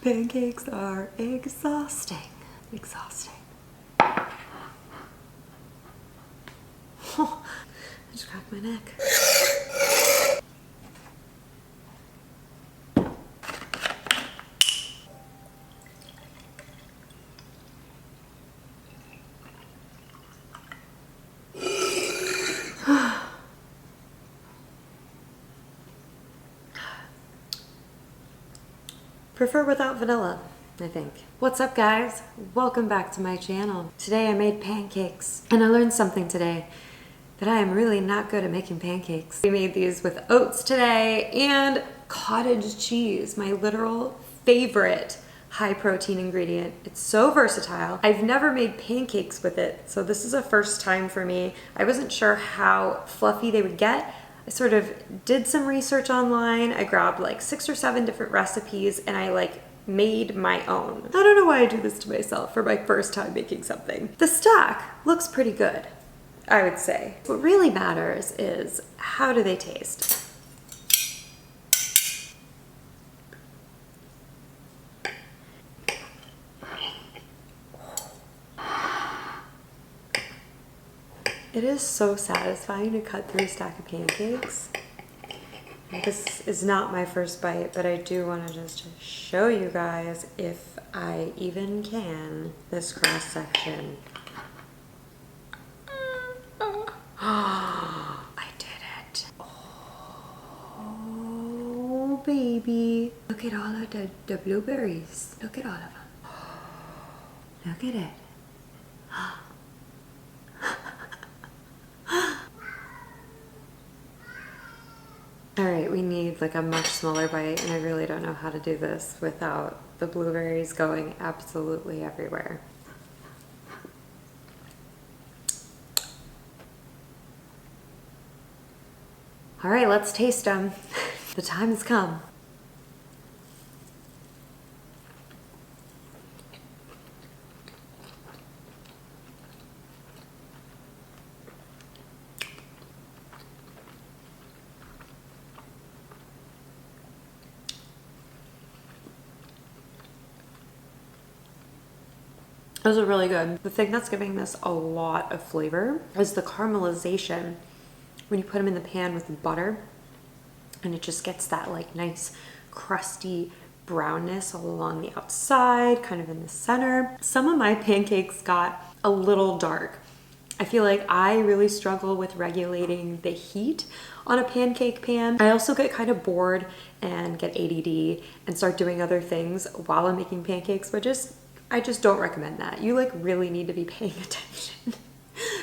Pancakes are exhausting. Exhausting. Oh, I just cracked my neck. Prefer without vanilla, I think. What's up, guys? Welcome back to my channel. Today I made pancakes, and I learned something today, that I am really not good at making pancakes. We made these with oats today and cottage cheese, my literal favorite high protein ingredient. It's so versatile. I've never made pancakes with it, so this is a first time for me. I wasn't sure how fluffy they would get. I sort of did some research online. I grabbed like 6 or 7 different recipes and I made my own. I don't know why I do this to myself for my first time making something. The stack looks pretty good, I would say. What really matters is how do they taste? It is so satisfying to cut through a stack of pancakes. This is not my first bite, but I do want to just show you guys, if I even can, this cross section. I did it. Oh, baby. Look at all of the blueberries. Look at all of them. Look at it. All right, we need like a much smaller bite, and I really don't know how to do this without the blueberries going absolutely everywhere. All right, let's taste them. The time has come. Those are really good. The thing that's giving this a lot of flavor is the caramelization. When you put them in the pan with butter, and it just gets that like nice crusty brownness all along the outside, kind of in the center. Some of my pancakes got a little dark. I feel like I really struggle with regulating the heat on a pancake pan. I also get kind of bored and get ADD and start doing other things while I'm making pancakes, but I just don't recommend that. You like really need to be paying attention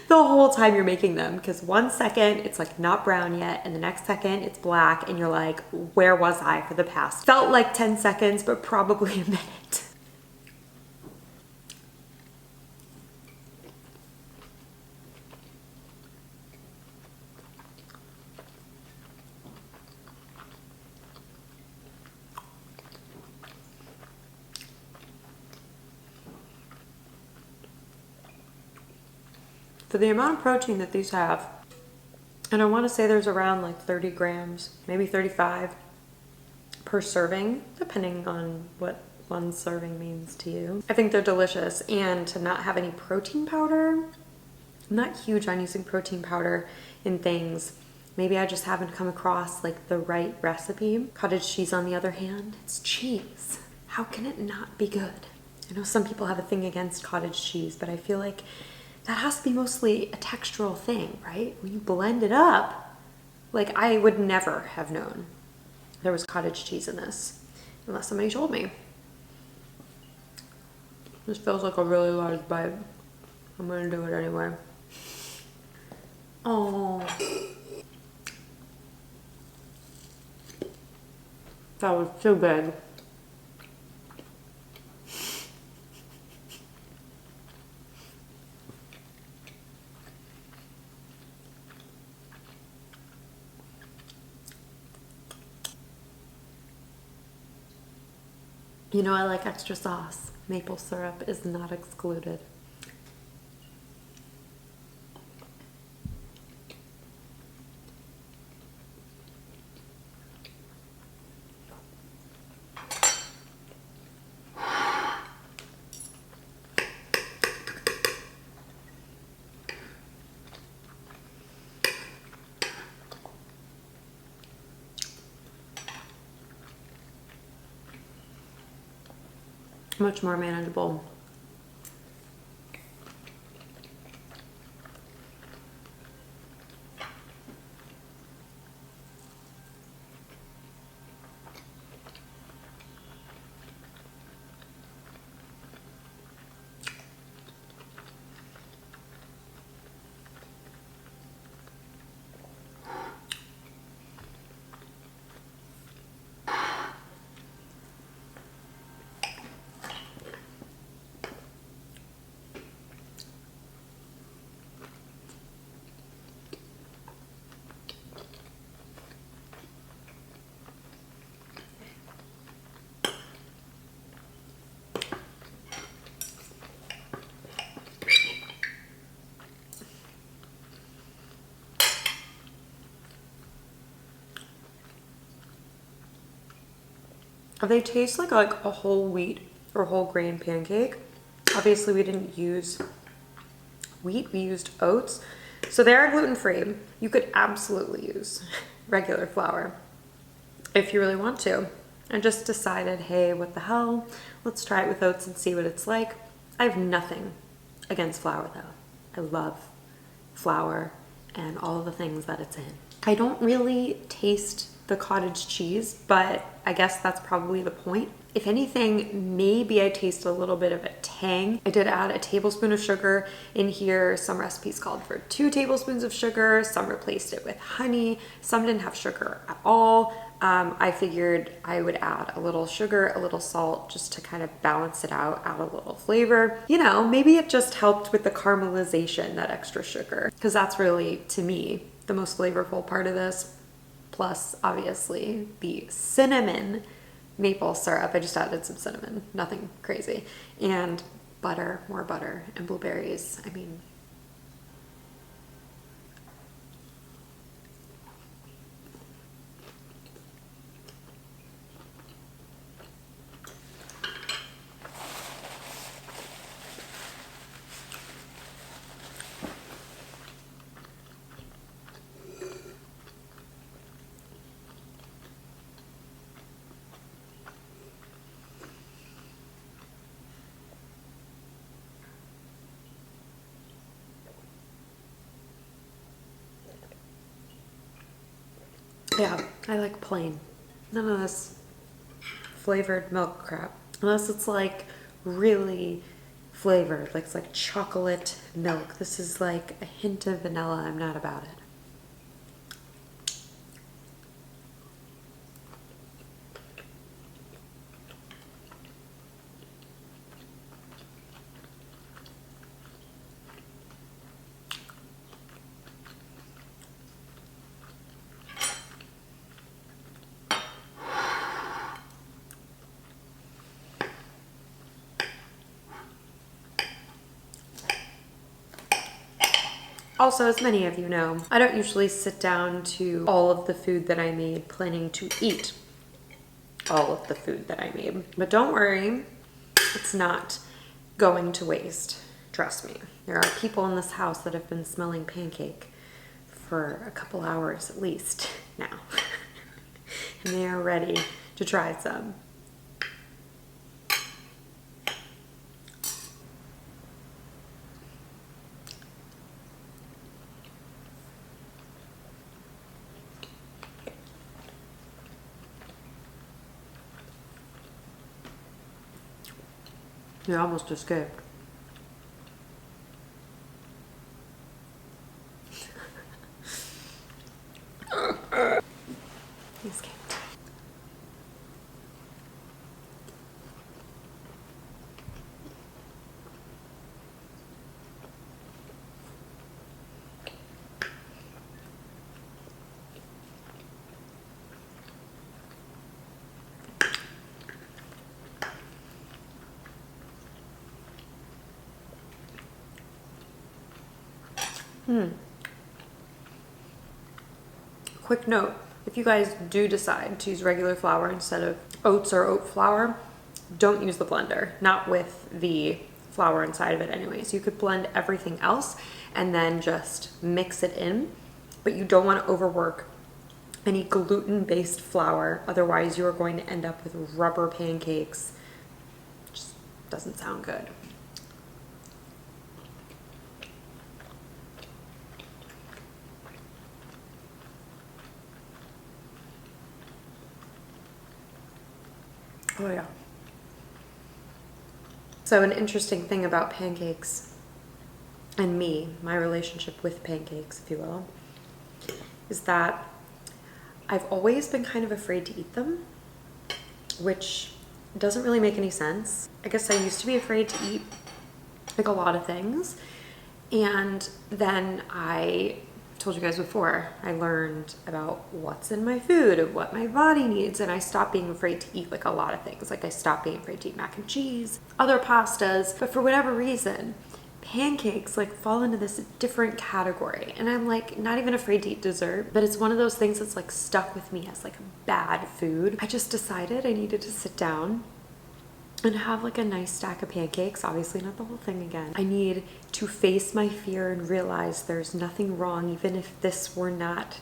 the whole time you're making them, because 1 second it's like not brown yet and the next second it's black and you're like, where was I for the past? Felt like 10 seconds, but probably a minute. For the amount of protein that these have, and I want to say there's around like 30 grams, maybe 35 per serving, depending on what one serving means to you. I think they're delicious, and to not have any protein powder. I'm not huge on using protein powder in things. Maybe I just haven't come across like the right recipe. Cottage cheese, on the other hand, it's cheese. How can it not be good? I know some people have a thing against cottage cheese, but I feel like that has to be mostly a textural thing, right? When you blend it up, like I would never have known there was cottage cheese in this unless somebody told me. This feels like a really large bite. I'm gonna do it anyway. Oh, that was too big. You know, I like extra sauce. Maple syrup is not excluded. Much more manageable. They taste like a whole wheat or whole grain pancake. Obviously we didn't use wheat, we used oats. So they are gluten-free. You could absolutely use regular flour if you really want to. I just decided, hey, what the hell? Let's try it with oats and see what it's like. I have nothing against flour though. I love flour and all the things that it's in. I don't really taste the cottage cheese, but I guess that's probably the point. If anything, maybe I taste a little bit of a tang. I did add a tablespoon of sugar in here. Some recipes called for 2 tablespoons of sugar. Some replaced it with honey. Some didn't have sugar at all. I figured I would add a little sugar, a little salt, just to kind of balance it out, add a little flavor. You know, maybe it just helped with the caramelization, that extra sugar, because that's really, to me, the most flavorful part of this. Plus, obviously, the cinnamon maple syrup. I just added some cinnamon, nothing crazy. And butter, more butter, and blueberries. I mean, yeah, I like plain. None of this flavored milk crap. Unless it's like really flavored, like it's like chocolate milk. This is like a hint of vanilla. I'm not about it. Also, as many of you know, I don't usually sit down to all of the food that I made planning to eat. all of the food that I made. But don't worry, it's not going to waste. Trust me. There are people in this house that have been smelling pancake for a couple hours at least now. And they are ready to try some. You almost escaped. You escaped. Quick note, if you guys do decide to use regular flour instead of oats or oat flour, don't use the blender, not with the flour inside of it anyways. You could blend everything else and then just mix it in, but you don't want to overwork any gluten-based flour, otherwise you are going to end up with rubber pancakes. Just doesn't sound good. Oh yeah. So an interesting thing about pancakes and me, my relationship with pancakes, if you will, is that I've always been kind of afraid to eat them, which doesn't really make any sense. I guess I used to be afraid to eat like a lot of things, and then I told you guys before, I learned about what's in my food and what my body needs, and I stopped being afraid to eat like a lot of things. Like I stopped being afraid to eat mac and cheese, other pastas, but for whatever reason, pancakes like fall into this different category. And I'm like not even afraid to eat dessert, but it's one of those things that's like stuck with me as like bad food. I just decided I needed to sit down and have like a nice stack of pancakes, obviously not the whole thing again. I need to face my fear and realize there's nothing wrong, even if this were not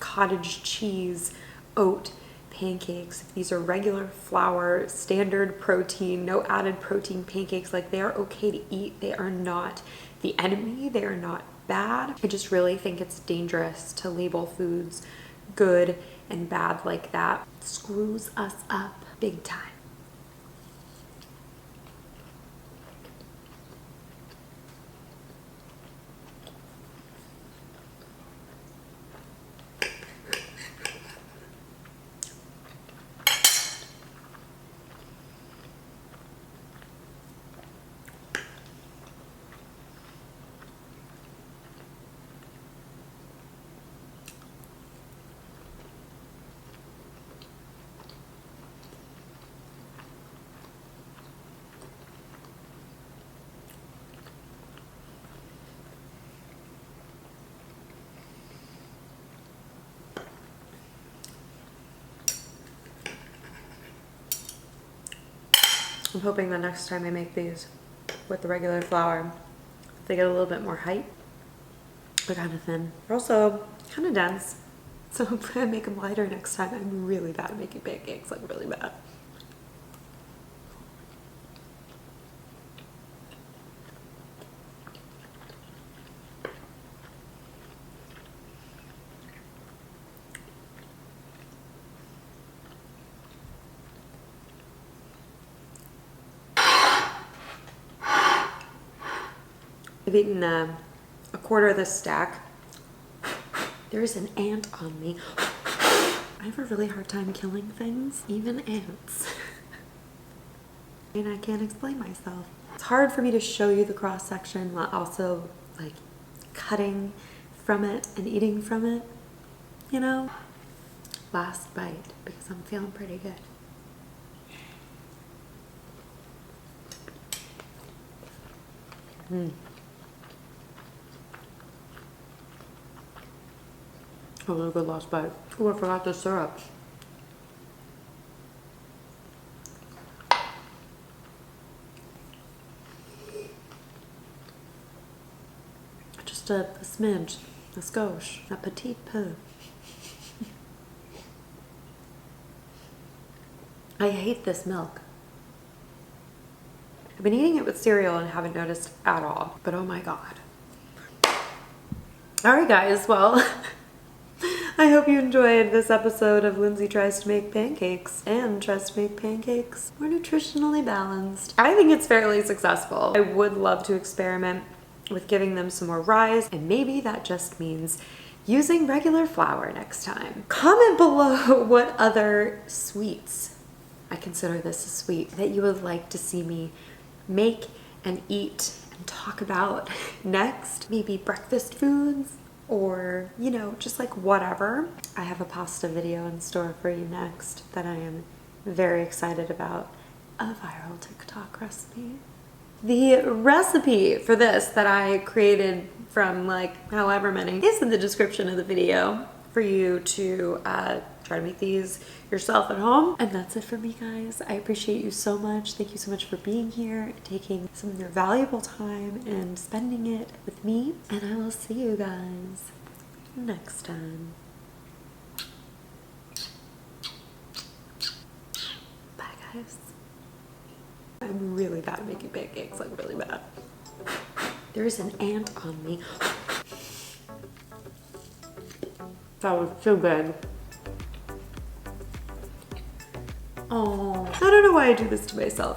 cottage cheese oat pancakes. If these are regular flour, standard protein, no added protein pancakes, like they are okay to eat. They are not the enemy. They are not bad. I just really think it's dangerous to label foods good and bad like that. It screws us up big time. I'm hoping the next time I make these with the regular flour, they get a little bit more height. They're kind of thin. They're also kind of dense. So hopefully I make them lighter next time. I'm really bad at making pancakes, like really bad. I've eaten a quarter of this stack. There's an ant on me. I have a really hard time killing things, even ants. And I can't explain myself. It's hard for me to show you the cross section while also like cutting from it and eating from it, you know? Last bite, because I'm feeling pretty good. A really good last bite. Oh, I forgot the syrup. Just a smidge, a skosh, a petite peu. I hate this milk. I've been eating it with cereal and haven't noticed at all, but oh my God. All right, guys, well, I hope you enjoyed this episode of Lindsay Tries to Make Pancakes and tries to make pancakes more nutritionally balanced. I think it's fairly successful. I would love to experiment with giving them some more rise, and maybe that just means using regular flour next time. Comment below what other sweets, I consider this a sweet, that you would like to see me make and eat and talk about next. Maybe breakfast foods, or, you know, just like whatever. I have a pasta video in store for you next that I am very excited about. A viral TikTok recipe. The recipe for this that I created from like however many is in the description of the video for you to try to make these yourself at home. And that's it for me, guys. I appreciate you so much. Thank you so much for being here, taking some of your valuable time and spending it with me. And I will see you guys next time. Bye, guys. I'm really bad at making pancakes, like really bad. There's an ant on me. That was so good. Oh, I don't know why I do this to myself.